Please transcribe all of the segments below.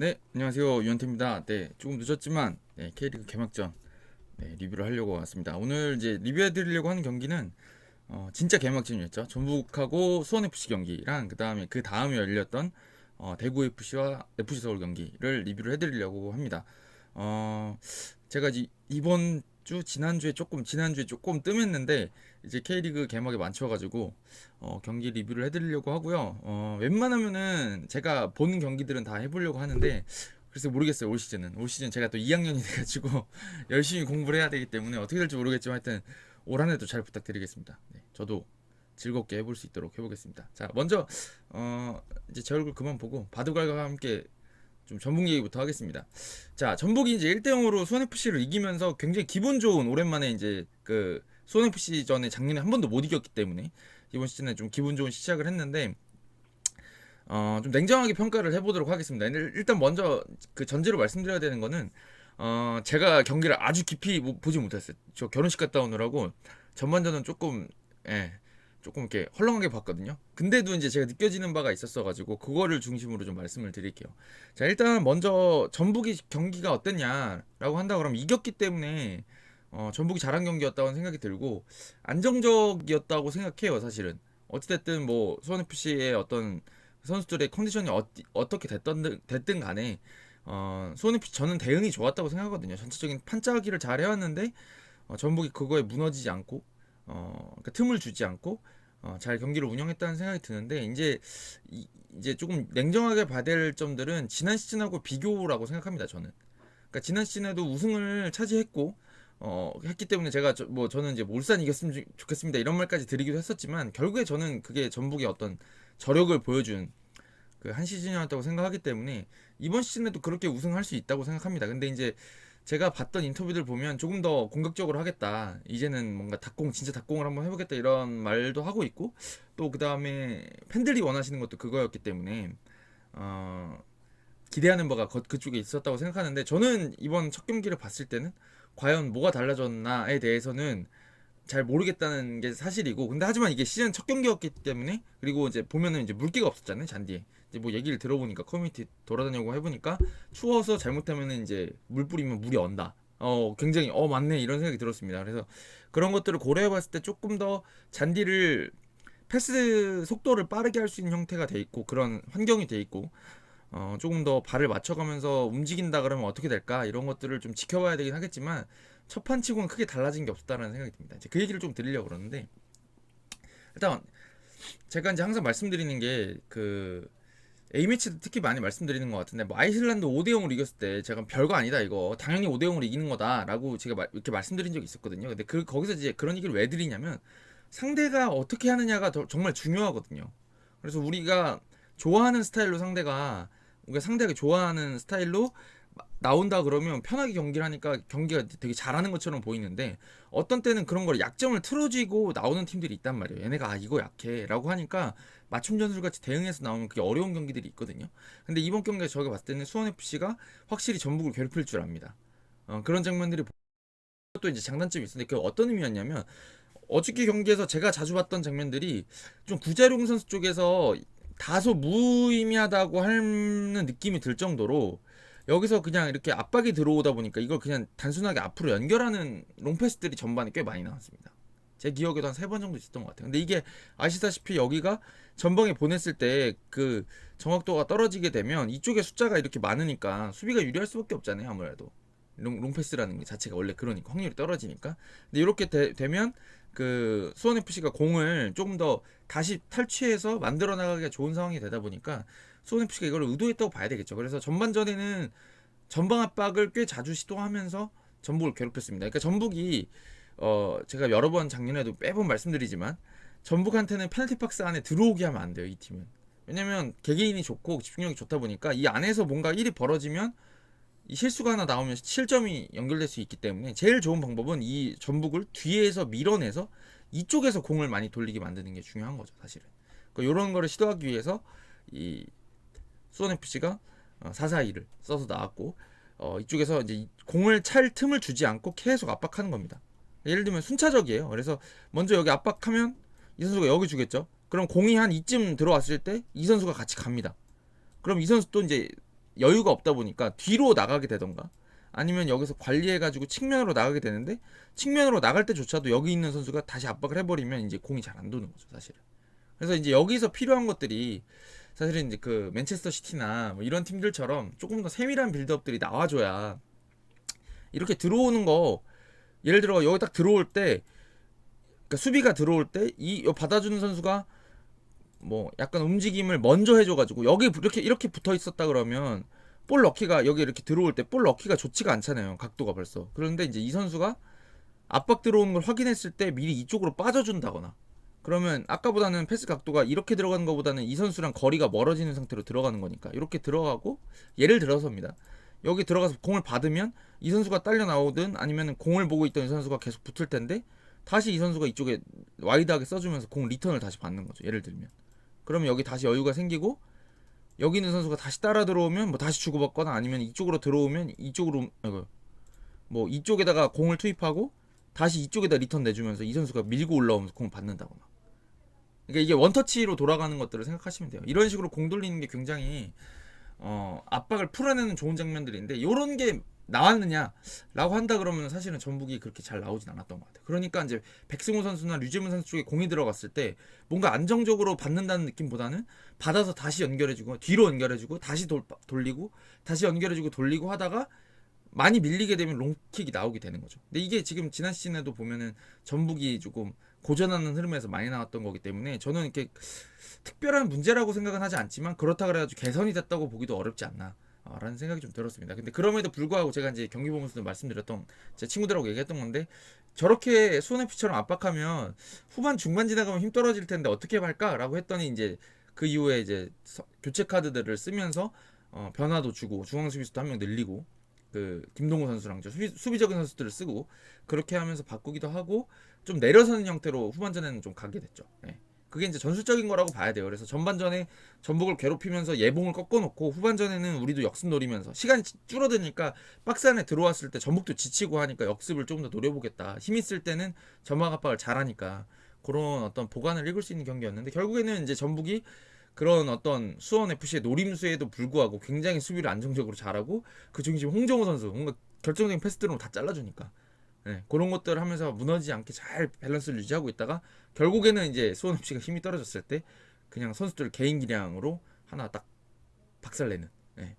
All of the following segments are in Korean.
네, 안녕하세요. 유현태입니다. 네, 조금 늦었지만 K리그 개막전 리뷰를 하려고 왔습니다. 오늘 이제 리뷰해드리려고 하는 경기는 진짜 개막전이었죠. 전북하고 수원FC 경기랑 그 다음에 열렸던 대구 FC와 FC 서울 경기를 리뷰를 해드리려고 합니다. 어, 제가 이번 주 지난주에 조금 뜸했는데 이제 K리그 개막에 맞춰가지고 경기 리뷰를 해드리려고 하고요. 웬만하면은 제가 보는 경기들은 다 해보려고 하는데 그래서 모르겠어요. 올 시즌 제가 또 2학년이 돼가지고 열심히 공부를 해야 되기 때문에 어떻게 될지 모르겠지만 하여튼 올 한해도 잘 부탁드리겠습니다. 네, 저도 즐겁게 해볼 수 있도록 해보겠습니다. 자, 먼저 이제 제 얼굴 그만 보고 바둑알과 함께 좀 전북 얘기부터 하겠습니다. 자, 전북이 이제 1대 0으로 수원 FC를 이기면서 굉장히 기분 좋은 오랜만에 이제 그 수원 FC 전에 작년에 한 번도 못 이겼기 때문에 이번 시즌에 좀 기분 좋은 시작을 했는데 좀 냉정하게 평가를 해보도록 하겠습니다. 일단 먼저 그 전제로 말씀드려야 되는 거는 제가 경기를 아주 깊이 보지 못했어요. 저 결혼식 갔다 오느라고 전반전은 조금 이렇게 헐렁하게 봤거든요. 근데도 이제 제가 느껴지는 바가 있었어가지고 그거를 중심으로 좀 말씀을 드릴게요. 자, 일단 먼저 전북이 경기가 어땠냐라고 한다 그러면 이겼기 때문에 전북이 잘한 경기였다고 생각이 들고 안정적이었다고 생각해요. 사실은 어찌됐든 뭐 수원 FC의 어떤 선수들의 컨디션이 어떻게 됐든 간에 수원 FC 저는 대응이 좋았다고 생각하거든요. 전체적인 판짜기를 잘 해왔는데 전북이 그거에 무너지지 않고 그러니까 틈을 주지 않고 잘 경기를 운영했다는 생각이 드는데 이제 조금 냉정하게 봐야 될 점들은 지난 시즌하고 비교라고 생각합니다. 저는. 그러니까 지난 시즌에도 우승을 차지했고 했기 때문에 저는 이제 울산 이겼으면 좋겠습니다 이런 말까지 드리기도 했었지만 결국에 저는 그게 전북의 어떤 저력을 보여준 그 한 시즌이었다고 생각하기 때문에 이번 시즌에도 그렇게 우승할 수 있다고 생각합니다. 근데 이제 제가 봤던 인터뷰들 보면 조금 더 공격적으로 하겠다. 이제는 뭔가 진짜 닭공을 한번 해보겠다 이런 말도 하고 있고 또 그 다음에 팬들이 원하시는 것도 그거였기 때문에 어, 기대하는 바가 그쪽에 있었다고 생각하는데 저는 이번 첫 경기를 봤을 때는 과연 뭐가 달라졌나에 대해서는 잘 모르겠다는 게 사실이고 근데 하지만 이게 시즌 첫 경기였기 때문에 그리고 이제 보면은 이제 물기가 없었잖아요 잔디에 이제 뭐 얘기를 들어보니까 커뮤니티 돌아다니고 해보니까 추워서 잘못하면은 이제 물 뿌리면 물이 언다 굉장히 맞네 이런 생각이 들었습니다 그래서 그런 것들을 고려해봤을 때 조금 더 잔디를 패스 속도를 빠르게 할 수 있는 형태가 돼 있고 그런 환경이 돼 있고 조금 더 발을 맞춰가면서 움직인다 그러면 어떻게 될까 이런 것들을 좀 지켜봐야 되긴 하겠지만 첫 판치고는 크게 달라진 게 없었다는 생각이 듭니다. 이제 그 얘기를 좀 드리려고 그러는데 일단 제가 이제 항상 말씀드리는 게 그 A매치 특히 많이 말씀드리는 것 같은데 뭐 아이슬란드 5대 0으로 이겼을 때 제가 별거 아니다 이거 당연히 5대 0으로 이기는 거다라고 제가 이렇게 말씀드린 적이 있었거든요. 근데 거기서 이제 그런 얘기를 왜 드리냐면 상대가 어떻게 하느냐가 정말 중요하거든요. 그래서 우리가 좋아하는 스타일로 우리가 상대가 좋아하는 스타일로 나온다 그러면 편하게 경기를 하니까 경기가 되게 잘하는 것처럼 보이는데 어떤 때는 그런 걸 약점을 틀어지고 나오는 팀들이 있단 말이에요. 얘네가 이거 약해 라고 하니까 맞춤 전술 같이 대응해서 나오면 그게 어려운 경기들이 있거든요. 근데 이번 경기에 저희가 봤을 때는 수원FC가 확실히 전북을 괴롭힐 줄 압니다. 그런 장면들이 또 이제 장단점이 있었는데 그 어떤 의미였냐면 어저께 경기에서 제가 자주 봤던 장면들이 좀 구자룡 선수 쪽에서 다소 무의미하다고 하는 느낌이 들 정도로 여기서 그냥 이렇게 압박이 들어오다 보니까 이걸 그냥 단순하게 앞으로 연결하는 롱패스들이 전반에 꽤 많이 나왔습니다. 제 기억에도 한 3번 정도 있었던 것 같아요. 근데 이게 아시다시피 여기가 전방에 보냈을 때 그 정확도가 떨어지게 되면 이쪽에 숫자가 이렇게 많으니까 수비가 유리할 수밖에 없잖아요. 아무래도 롱패스라는 게 자체가 원래 그러니까 확률이 떨어지니까. 근데 이렇게 되면 그 수원 FC가 공을 조금 더 다시 탈취해서 만들어 나가기가 좋은 상황이 되다 보니까 수원 FC가 이걸 의도했다고 봐야 되겠죠. 그래서 전반전에는 전방 압박을 꽤 자주 시도하면서 전북을 괴롭혔습니다. 그러니까 전북이 제가 여러 번 작년에도 매번 말씀드리지만 전북한테는 페널티 박스 안에 들어오게 하면 안 돼요. 이 팀은. 왜냐면 개개인이 좋고 집중력이 좋다 보니까 이 안에서 뭔가 일이 벌어지면 이 실수가 하나 나오면 실점이 연결될 수 있기 때문에 제일 좋은 방법은 이 전북을 뒤에서 밀어내서 이쪽에서 공을 많이 돌리게 만드는 게 중요한 거죠, 사실은. 그러니까 이런 거를 시도하기 위해서 이 수원 FC가 4-4-2를 써서 나왔고 이쪽에서 이제 공을 찰 틈을 주지 않고 계속 압박하는 겁니다. 예를 들면 순차적이에요. 그래서 먼저 여기 압박하면 이 선수가 여기 주겠죠. 그럼 공이 한 이쯤 들어왔을 때 이 선수가 같이 갑니다. 그럼 이 선수 또 이제 여유가 없다 보니까 뒤로 나가게 되던가 아니면 여기서 관리해가지고 측면으로 나가게 되는데 측면으로 나갈 때조차도 여기 있는 선수가 다시 압박을 해버리면 이제 공이 잘 안 도는 거죠 사실은. 그래서 이제 여기서 필요한 것들이 사실은 이제 그 맨체스터 시티나 뭐 이런 팀들처럼 조금 더 세밀한 빌드업들이 나와줘야 이렇게 들어오는 거 예를 들어 여기 딱 들어올 때 그러니까 수비가 들어올 때 이 받아주는 선수가 뭐 약간 움직임을 먼저 해줘가지고 여기 이렇게 붙어 있었다 그러면 볼 넣기가 여기 이렇게 들어올 때 볼 넣기가 좋지가 않잖아요 각도가 벌써. 그런데 이제 이 선수가 압박 들어오는 걸 확인했을 때 미리 이쪽으로 빠져준다거나 그러면 아까보다는 패스 각도가 이렇게 들어가는 것보다는 이 선수랑 거리가 멀어지는 상태로 들어가는 거니까 이렇게 들어가고 예를 들어서입니다. 여기 들어가서 공을 받으면 이 선수가 딸려 나오든 아니면 공을 보고 있던 이 선수가 계속 붙을 텐데 다시 이 선수가 이쪽에 와이드하게 써주면서 공 리턴을 다시 받는 거죠. 예를 들면 그러면 여기 다시 여유가 생기고 여기 있는 선수가 다시 따라 들어오면 뭐 다시 주고받거나 아니면 이쪽으로 들어오면 이쪽으로 뭐 이쪽에다가 공을 투입하고 다시 이쪽에다 리턴 내주면서 이 선수가 밀고 올라오면서 공을 받는다거나. 그러니까 이게 원터치로 돌아가는 것들을 생각하시면 돼요. 이런 식으로 공 돌리는 게 굉장히 압박을 풀어내는 좋은 장면들인데 이런 게 나왔느냐라고 한다 그러면 사실은 전북이 그렇게 잘 나오진 않았던 것 같아요. 그러니까 이제 백승호 선수나 류재문 선수 쪽에 공이 들어갔을 때 뭔가 안정적으로 받는다는 느낌보다는 받아서 다시 연결해주고 뒤로 연결해주고 다시 돌리고 다시 연결해주고 돌리고 하다가 많이 밀리게 되면 롱킥이 나오게 되는 거죠. 근데 이게 지금 지난 시즌에도 보면은 전북이 조금 고전하는 흐름에서 많이 나왔던 거기 때문에 저는 이렇게 특별한 문제라고 생각은 하지 않지만 그렇다 그래가지고 개선이 됐다고 보기도 어렵지 않나 라는 생각이 좀 들었습니다. 근데 그럼에도 불구하고 제가 이제 경기 보면서도 말씀드렸던 제 친구들하고 얘기했던 건데 저렇게 수원FC처럼 압박하면 후반 중반 지나가면 힘 떨어질 텐데 어떻게 할까라고 했더니 이제 그 이후에 이제 교체 카드들을 쓰면서 변화도 주고 중앙 수비수도 한 명 늘리고 그 김동우 선수랑 수비적인 선수들을 쓰고 그렇게 하면서 바꾸기도 하고 좀 내려서는 형태로 후반전에는 좀 가게 됐죠. 네. 그게 이제 전술적인 거라고 봐야 돼요. 그래서 전반전에 전북을 괴롭히면서 예봉을 꺾어놓고 후반전에는 우리도 역습 노리면서 시간이 줄어드니까 박스 안에 들어왔을 때 전북도 지치고 하니까 역습을 조금 더 노려보겠다. 힘 있을 때는 점막 압박을 잘하니까 그런 어떤 보관을 읽을 수 있는 경기였는데 결국에는 이제 전북이 그런 어떤 수원FC의 노림수에도 불구하고 굉장히 수비를 안정적으로 잘하고 그 중심 홍정호 선수 뭔가 결정적인 패스들은 다 잘라주니까 네, 그런 것들을 하면서 무너지지 않게 잘 밸런스를 유지하고 있다가 결국에는 이제 수원FC가 힘이 떨어졌을 때 그냥 선수들 개인 기량으로 하나 딱 박살내는 네,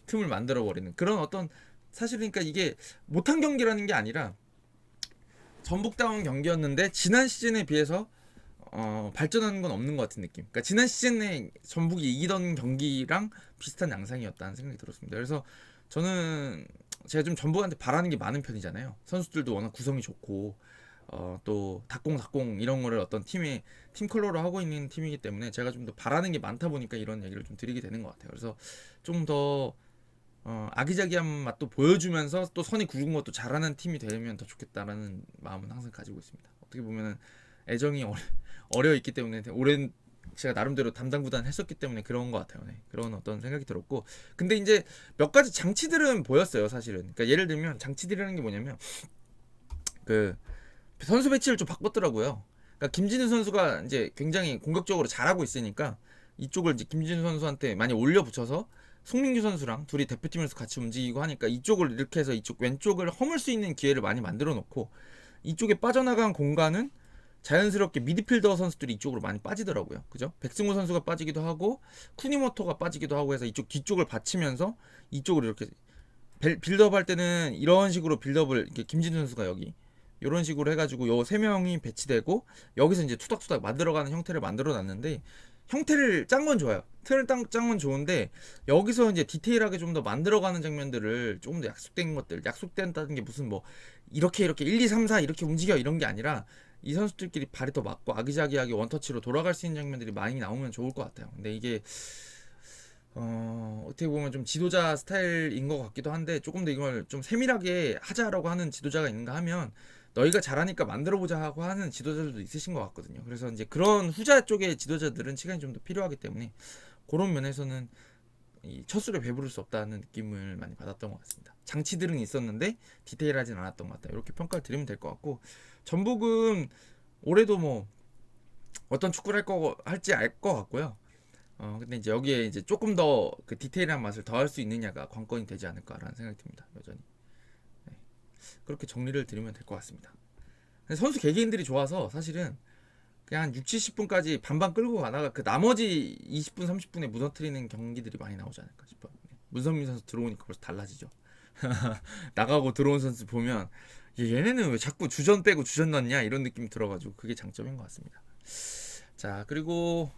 틈을 만들어버리는 그런 어떤 사실 그러니까 이게 못한 경기라는 게 아니라 전북다운 경기였는데 지난 시즌에 비해서 발전하는 건 없는 것 같은 느낌. 그러니까 지난 시즌에 전북이 이기던 경기랑 비슷한 양상이었다는 생각이 들었습니다. 그래서 저는 제가 좀 전북한테 바라는 게 많은 편이잖아요. 선수들도 워낙 구성이 좋고 또 닭공 이런 거를 어떤 팀의 팀 컬러로 하고 있는 팀이기 때문에 제가 좀 더 바라는 게 많다 보니까 이런 얘기를 좀 드리게 되는 것 같아요. 그래서 좀 더 아기자기한 맛도 보여주면서 또 선이 굵은 것도 잘하는 팀이 되면 더 좋겠다라는 마음은 항상 가지고 있습니다. 어떻게 보면은 애정이 어려 있기 때문에 오랜 제가 나름대로 담당 구단 했었기 때문에 그런 것 같아요. 네. 그런 어떤 생각이 들었고 근데 이제 몇 가지 장치들은 보였어요 사실은. 그러니까 예를 들면 장치들이라는 게 뭐냐면 그 선수 배치를 좀 바꿨더라고요. 그러니까 김진우 선수가 이제 굉장히 공격적으로 잘하고 있으니까 이쪽을 이제 김진우 선수한테 많이 올려 붙여서 송민규 선수랑 둘이 대표팀에서 같이 움직이고 하니까 이쪽을 이렇게 해서 이쪽 왼쪽을 허물 수 있는 기회를 많이 만들어 놓고 이쪽에 빠져나간 공간은 자연스럽게 미드필더 선수들이 이쪽으로 많이 빠지더라고요. 그죠? 백승호 선수가 빠지기도 하고 쿠니모토가 빠지기도 하고 해서 이쪽 뒤쪽을 받치면서 이쪽으로 이렇게 빌드업 할 때는 이런 식으로 빌드업을 이렇게 김진우 선수가 여기 이런 식으로 해가지고 요 세 명이 배치되고 여기서 이제 투닥투닥 만들어가는 형태를 만들어놨는데 형태를 짠 건 좋아요. 틀을 짠 건 좋은데 여기서 이제 디테일하게 좀 더 만들어가는 장면들을 조금 더 약속된 것들 약속된다는 게 무슨 뭐 이렇게 1, 2, 3, 4 이렇게 움직여 이런 게 아니라 이 선수들끼리 발이 더 맞고 아기자기하게 원터치로 돌아갈 수 있는 장면들이 많이 나오면 좋을 것 같아요. 근데 이게 어떻게 보면 좀 지도자 스타일인 것 같기도 한데 조금 더 이걸 좀 세밀하게 하자라고 하는 지도자가 있는가 하면 너희가 잘하니까 만들어보자 하고 하는 지도자들도 있으신 것 같거든요. 그래서 이제 그런 후자 쪽의 지도자들은 시간이 좀 더 필요하기 때문에 그런 면에서는 이 첫술에 배부를 수 없다는 느낌을 많이 받았던 것 같습니다. 장치들은 있었는데 디테일하진 않았던 것 같다. 이렇게 평가를 드리면 될 것 같고 전북은 올해도 뭐 어떤 축구를 할지 알 것 같고요. 근데 이제 여기에 이제 조금 더 그 디테일한 맛을 더할 수 있느냐가 관건이 되지 않을까라는 생각이 듭니다. 여전히. 네. 그렇게 정리를 드리면 될 것 같습니다. 근데 선수 개개인들이 좋아서 사실은 그냥 한 6, 70분까지 반반 끌고 가다가 그 나머지 20분, 30분에 무너뜨리는 경기들이 많이 나오지 않을까 싶어요. 네. 문선민 선수 들어오니까 벌써 달라지죠. 나가고 들어온 선수 보면 얘네는 왜 자꾸 주전 빼고 주전 넣냐 이런 느낌이 들어가지고 그게 장점인 것 같습니다. 자, 그리고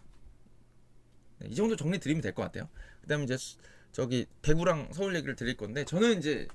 네, 이 정도 정리 드리면 될 것 같아요. 그다음에 이제 저기 대구랑 서울 얘기를 드릴 건데 저는 이제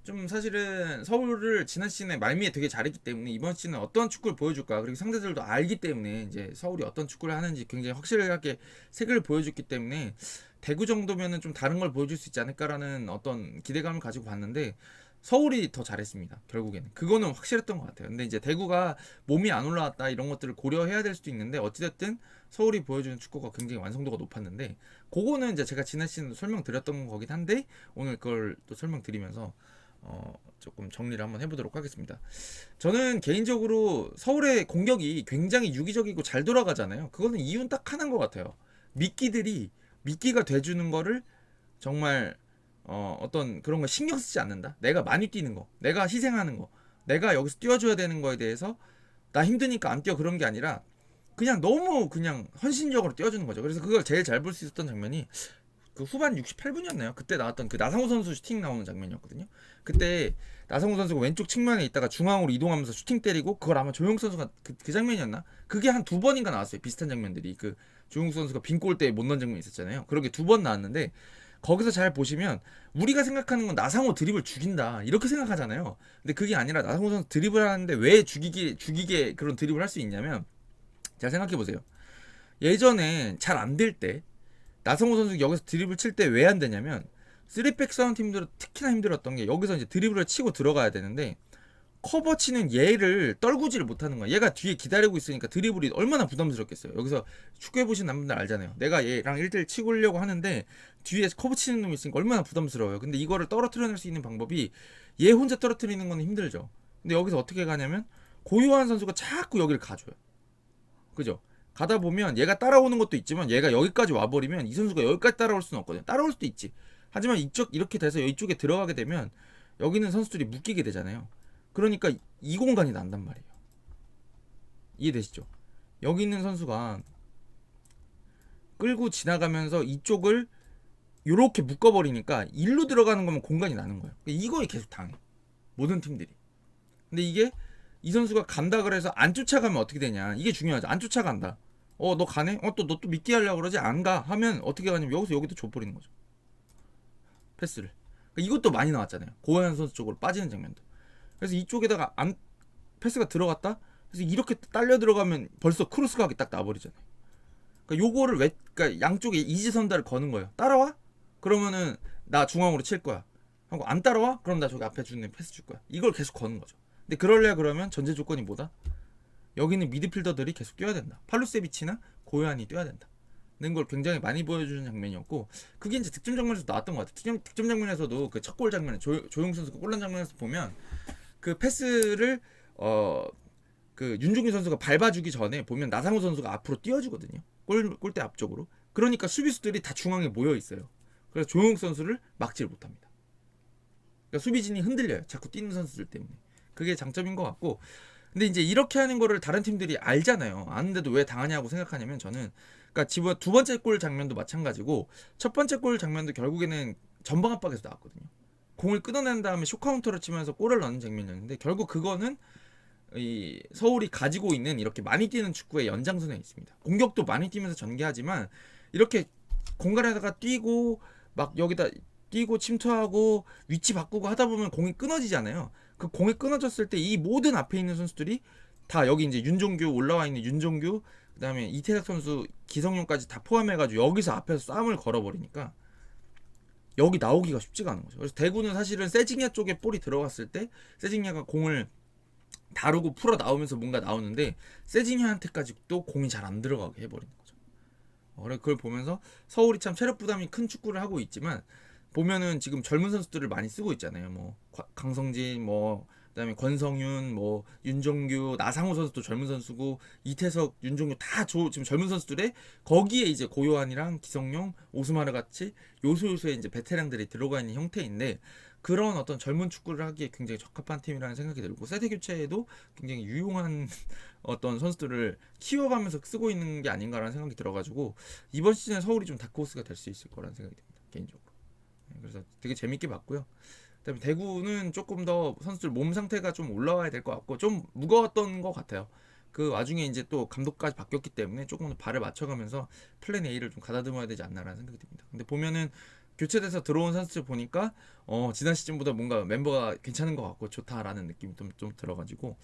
좀 사실은 서울을 지난 시즌에 말미에 되게 잘했기 때문에 이번 시즌은 어떤 축구를 보여줄까 그리고 상대들도 알기 때문에 이제 서울이 어떤 축구를 하는지 굉장히 확실하게 색을 보여줬기 때문에 대구 정도면은 좀 다른 걸 보여줄 수 있지 않을까라는 어떤 기대감을 가지고 봤는데 서울이 더 잘했습니다. 결국에는 그거는 확실했던 것 같아요. 근데 이제 대구가 몸이 안 올라왔다 이런 것들을 고려해야 될 수도 있는데 어찌됐든 서울이 보여주는 축구가 굉장히 완성도가 높았는데 그거는 이제 제가 지난 시즌 설명드렸던 거긴 한데 오늘 그걸 또 설명드리면서 조금 정리를 한번 해보도록 하겠습니다. 저는 개인적으로 서울의 공격이 굉장히 유기적이고 잘 돌아가잖아요. 그거는 이유는 딱 하나인 것 같아요. 미끼들이 미끼가 돼주는 거를 정말 어떤 그런 거 신경 쓰지 않는다. 내가 많이 뛰는 거, 내가 희생하는 거, 내가 여기서 뛰어줘야 되는 거에 대해서 나 힘드니까 안 뛰어 그런 게 아니라 그냥 너무 그냥 헌신적으로 뛰어주는 거죠. 그래서 그걸 제일 잘 볼 수 있었던 장면이 그 후반 68분이었나요? 그때 나왔던 그 나상호 선수 슈팅 나오는 장면이었거든요. 그때 나상호 선수가 왼쪽 측면에 있다가 중앙으로 이동하면서 슈팅 때리고 그걸 아마 조용 선수가 그 장면이었나? 그게 한 두 번인가 나왔어요. 비슷한 장면들이 그 조용 선수가 빈 골대에 못 넣은 장면이 있었잖아요. 그렇게 두 번 나왔는데 거기서 잘 보시면 우리가 생각하는 건 나상호 드립을 죽인다 이렇게 생각하잖아요. 근데 그게 아니라 나상호 선수 드립을 하는데 왜 죽이게 그런 드립을 할 수 있냐면 잘 생각해 보세요. 예전에 잘 안 될 때 나성호 선수 여기서 드리블 칠 때 왜 안 되냐면 3백 싸운 팀들은 특히나 힘들었던 게 여기서 이제 드리블을 치고 들어가야 되는데 커버 치는 얘를 떨구지를 못하는 거야. 얘가 뒤에 기다리고 있으니까 드리블이 얼마나 부담스럽겠어요. 여기서 축구해보신 남분들 알잖아요. 내가 얘랑 1대1 치고 오려고 하는데 뒤에 커버 치는 놈이 있으니까 얼마나 부담스러워요. 근데 이거를 떨어뜨려낼 수 있는 방법이 얘 혼자 떨어뜨리는 건 힘들죠. 근데 여기서 어떻게 가냐면 고유한 선수가 자꾸 여기를 가줘요. 그죠? 가다 보면 얘가 따라오는 것도 있지만 얘가 여기까지 와버리면 이 선수가 여기까지 따라올 수는 없거든요. 따라올 수도 있지. 하지만 이쪽 이렇게 돼서 이쪽에 들어가게 되면 여기 있는 선수들이 묶이게 되잖아요. 그러니까 이 공간이 난단 말이에요. 이해되시죠? 여기 있는 선수가 끌고 지나가면서 이쪽을 이렇게 묶어버리니까 일로 들어가는 거면 공간이 나는 거예요. 이거에 계속 당해. 모든 팀들이. 근데 이게 이 선수가 간다 그래서 안 쫓아가면 어떻게 되냐. 이게 중요하죠. 안 쫓아간다. 너 가네? 너 또 믿게 하려고 그러지? 안 가? 하면 어떻게 가냐면 여기서 여기도 줘버리는 거죠. 패스를. 그러니까 이것도 많이 나왔잖아요. 고현 선수 쪽으로 빠지는 장면도. 그래서 이쪽에다가 안 패스가 들어갔다? 그래서 이렇게 딸려 들어가면 벌써 크로스 각이 딱 나버리잖아요. 그러니까 요거를 그러니까 양쪽에 이지선다를 거는 거예요. 따라와? 그러면은 나 중앙으로 칠 거야. 하고 안 따라와? 그럼 나 저기 앞에 주는 패스 줄 거야. 이걸 계속 거는 거죠. 근데 그럴래 그러면 전제 조건이 뭐다? 여기는 미드필더들이 계속 뛰어야 된다. 팔루세비치나 고요한이 뛰어야 된다. 는 걸 굉장히 많이 보여주는 장면이었고 그게 이제 득점 장면에서 나왔던 것 같아요. 득점 장면에서도 그 첫 골 장면에 조용 선수가 골 난 장면에서 보면 그 패스를 그 윤종규 선수가 밟아주기 전에 보면 나상호 선수가 앞으로 뛰어주거든요. 골대 앞쪽으로. 그러니까 수비수들이 다 중앙에 모여 있어요. 그래서 조용 선수를 막지를 못합니다. 그러니까 수비진이 흔들려요. 자꾸 뛰는 선수들 때문에. 그게 장점인 것 같고 근데 이제 이렇게 하는 거를 다른 팀들이 알잖아요. 아는데도 왜 당하냐고 생각하냐면 저는 그러니까 두 번째 골 장면도 마찬가지고 첫 번째 골 장면도 결국에는 전방 압박에서 나왔거든요. 공을 끊어낸 다음에 쇼카운터를 치면서 골을 넣는 장면이었는데 결국 그거는 이 서울이 가지고 있는 이렇게 많이 뛰는 축구의 연장선에 있습니다. 공격도 많이 뛰면서 전개하지만 이렇게 공간에다가 뛰고 막 여기다 뛰고 침투하고 위치 바꾸고 하다 보면 공이 끊어지잖아요. 그 공이 끊어졌을 때 이 모든 앞에 있는 선수들이 다 여기 이제 윤종규 올라와 있는 윤종규 그다음에 이태석 선수 기성용까지 다 포함해가지고 여기서 앞에서 싸움을 걸어버리니까 여기 나오기가 쉽지가 않은 거죠. 그래서 대구는 사실은 세징야 쪽에 볼이 들어갔을 때 세징야가 공을 다루고 풀어 나오면서 뭔가 나오는데 세징야한테까지 또 공이 잘 안 들어가게 해버리는 거죠. 그걸 보면서 서울이 참 체력 부담이 큰 축구를 하고 있지만 보면은 지금 젊은 선수들을 많이 쓰고 있잖아요. 뭐 강성진 뭐 그다음에 권성윤, 뭐 윤종규, 나상호 선수도 젊은 선수고 이태석, 윤종규 다 지금 젊은 선수들에 거기에 이제 고요한이랑 기성용, 오스마르 같이 요소요소에 이제 베테랑들이 들어가 있는 형태인데 그런 어떤 젊은 축구를 하기에 굉장히 적합한 팀이라는 생각이 들고 세대 교체에도 굉장히 유용한 어떤 선수들을 키워가면서 쓰고 있는 게 아닌가라는 생각이 들어가지고 이번 시즌에 서울이 좀 다크호스가 될 수 있을 거라는 생각이 듭니다 개인적으로. 그래서 되게 재밌게 봤고요. 그다음에 대구는 조금 더 선수들 몸 상태가 좀 올라와야 될 것 같고 좀 무거웠던 것 같아요. 그 와중에 이제 또 감독까지 바뀌었기 때문에 조금 더 발을 맞춰가면서 플랜 A를 좀 가다듬어야 되지 않나라는 생각이 듭니다. 근데 보면은 교체돼서 들어온 선수들 보니까 지난 시즌보다 뭔가 멤버가 괜찮은 것 같고 좋다라는 느낌이 좀 들어가지고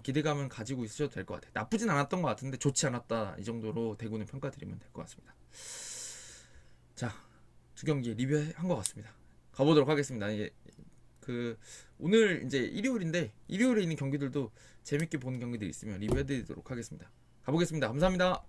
기대감은 가지고 있으셔도 될 것 같아요. 나쁘진 않았던 것 같은데 좋지 않았다 이 정도로 대구는 평가드리면 될 것 같습니다. 자, 두 경기 리뷰한 것 같습니다. 가보도록 하겠습니다. 이제 그 오늘 이제 일요일인데 일요일에 있는 경기들도 재밌게 보는 경기들이 있으면 리뷰해드리도록 하겠습니다. 가보겠습니다. 감사합니다.